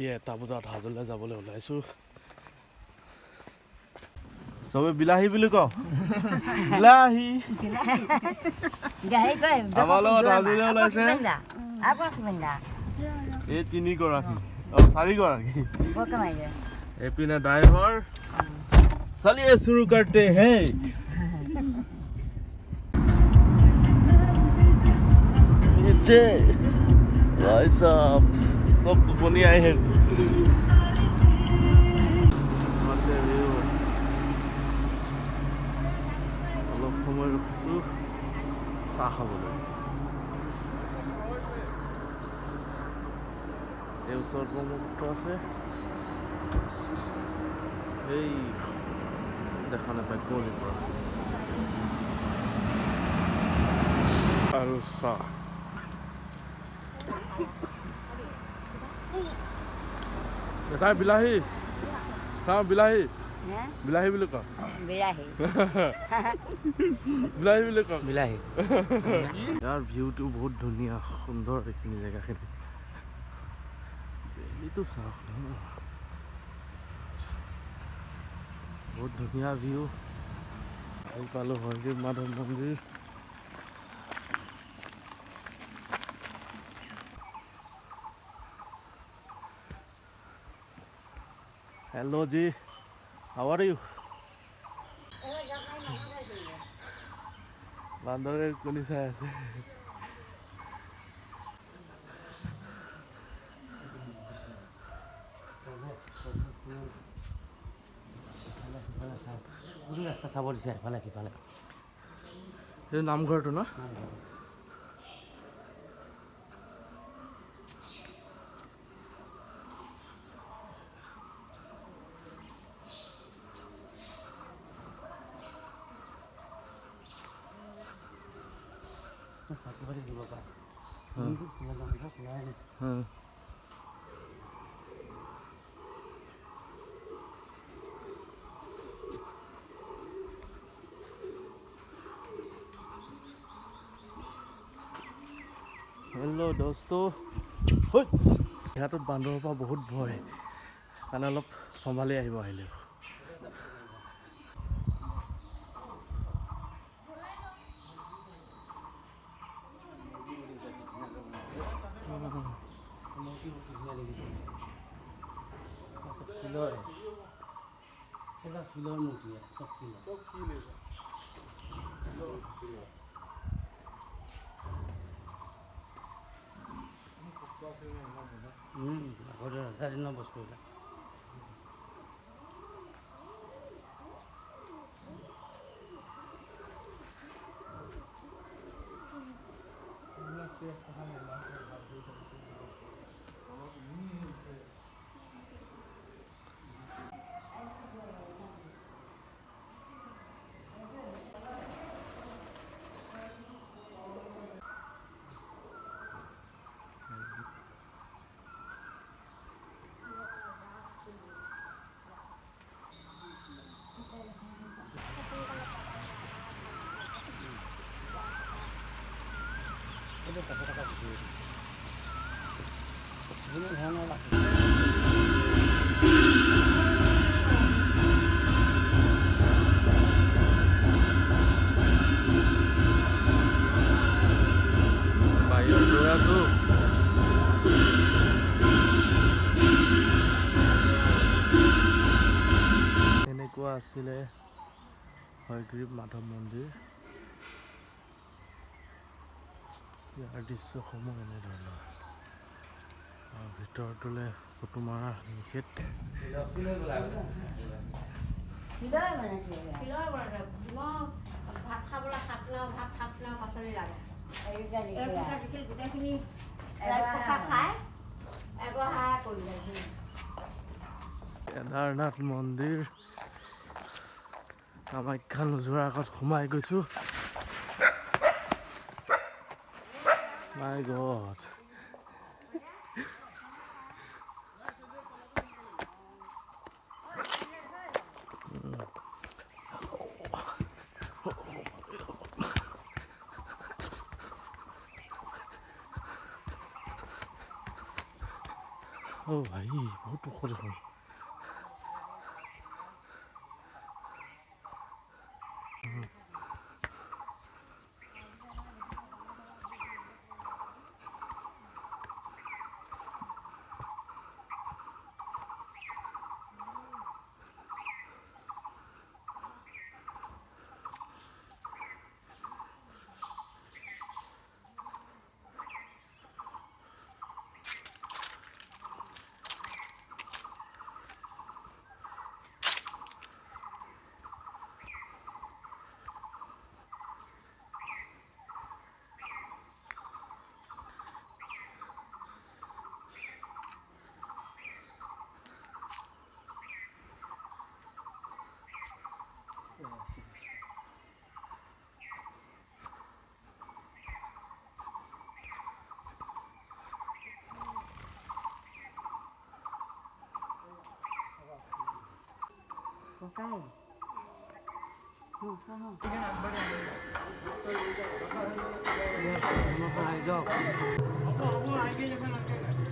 ৰাতিয়ে 1টা বজাত হাজোলৈ যাবলৈ ওলাইছোঁ চবে বিলাহী বুলি কওঁ বিলাহী আমাৰ লগত হাজোলৈ ওলাইছে এই 3 গৰাকী 4 গৰাকী এইপিনে ড্ৰাইভাৰ চলিয়ে শুरू करते हैं नीचे भाई साहब सब টোপনি আই है অলপ সময় ৰখিছোঁ চাহ খাবলৈ এই ওচৰত ব্ৰহ্মপুত্ৰ আছে এই দেখা নাপায় কুঁৱলীৰ পৰা আৰু চাহ দেখাই বিলাহী খাওঁ বিলাহী বিলাহী বুলি কওঁ বিলাহী বিলাহী বুলি কওঁ বিলাহী ইয়াৰ ভিউটো বহুত ধুনীয়া সুন্দৰ এইখিনি জেগাখিনি বেলিটো চাওক বহুত ধুনীয়া ভিউ আহি পালোঁ হয়গ্ৰীৱ মাধৱ মন্দিৰ Hello Ji, how are you? বান্দৰেৰ কোনি চাই আছে ৰাস্তা চাব দিছে এফালে সিফালে এই নামঘৰটো ন হেল্ল' দোস্ত ইয়াতত বান্দৰৰ পৰা বহুত ভয় কাৰণে অলপ চম্ভালি আহিব আহিলে ফিলৰ মূৰ্তি চব ৰজাদিনৰ বস্তু এইবিলাক বাহিৰত ৰৈ আছোঁ এনেকুৱা আছিলে হয়গ্ৰীৱ মাধৱ মন্দিৰ ইয়াৰ দৃশ্যসমূহ এনেধৰণৰ ভিতৰটোলৈ ফটো মৰা নিষেধ ভাত খাবলৈ ভাত পাচলি লাগে গোটেইখিনি খাই কেদাৰনাথ মন্দিৰ কামাখ্যা নোযোৱাৰ আগত সোমাই গৈছোঁ মাই গড অ' ভাই বহুত ওখ দেখোন।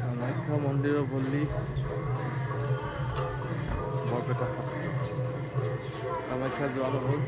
কামাখ্যা মন্দিৰৰ পল্লী বৰপেটা কামাখ্যা যোৱা নহ'ল।